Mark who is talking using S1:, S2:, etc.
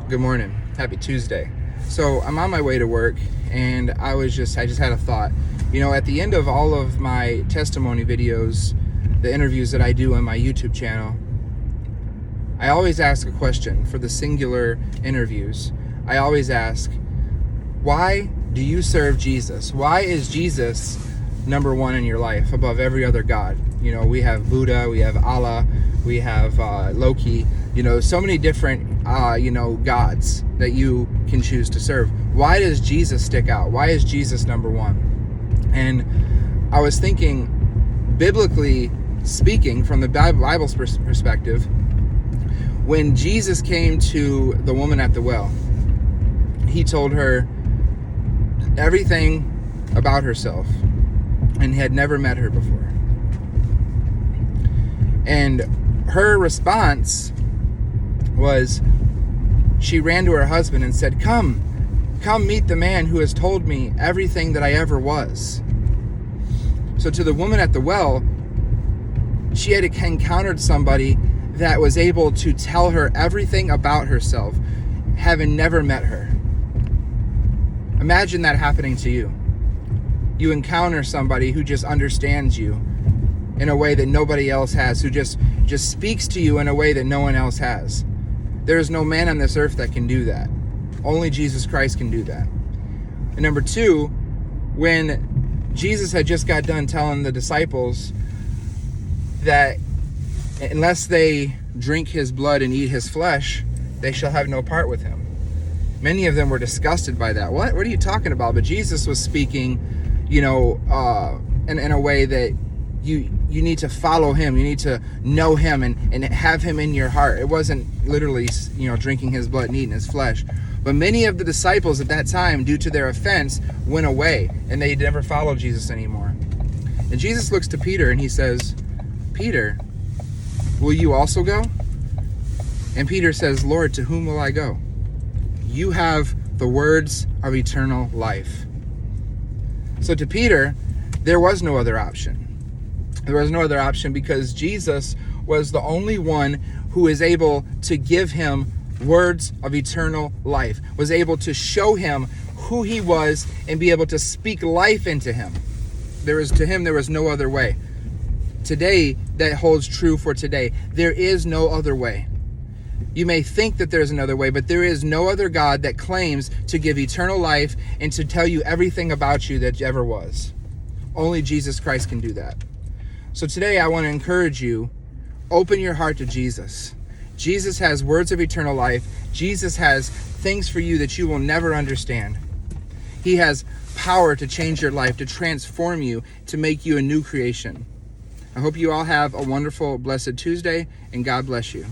S1: Good morning. Happy Tuesday. So I'm on my way to work and I just had a thought. At the end of all of my testimony videos, the interviews that I do on my YouTube channel, I always ask a question for the singular interviews. I always ask, why do you serve Jesus? Why is Jesus number one in your life above every other God? We have Buddha, we have Allah, we have Loki, so many different gods that you can choose to serve. Why does Jesus stick out? Why is Jesus number one? And I was thinking, biblically speaking, from the Bible's perspective, when Jesus came to the woman at the well, he told her everything about herself and had never met her before. And her response was, she ran to her husband and said, come meet the man who has told me everything that I ever was. So to the woman at the well, she had encountered somebody that was able to tell her everything about herself, having never met her. Imagine that happening to you. You encounter somebody who just understands you in a way that nobody else has, who just speaks to you in a way that no one else has. There is no man on this earth that can do that. Only Jesus Christ can do that. And number two, when Jesus had just got done telling the disciples that unless they drink his blood and eat his flesh, they shall have no part with him. Many of them were disgusted by that. What are you talking about? But Jesus was speaking, in a way that you need to follow him. You need to know him and have him in your heart. It wasn't literally, drinking his blood and eating his flesh. But many of the disciples at that time, due to their offense, went away and they never followed Jesus anymore. And Jesus looks to Peter and he says, Peter, will you also go? And Peter says, Lord, to whom will I go? You have the words of eternal life. So to Peter, there was no other option. There was no other option because Jesus was the only one who is able to give him words of eternal life, was able to show him who he was and be able to speak life into him. There was no other way. Today, that holds true for today. There is no other way. You may think that there's another way, but there is no other God that claims to give eternal life and to tell you everything about you that ever was. Only Jesus Christ can do that. So today I want to encourage you, open your heart to Jesus. Jesus has words of eternal life. Jesus has things for you that you will never understand. He has power to change your life, to transform you, to make you a new creation. I hope you all have a wonderful, blessed Tuesday, and God bless you.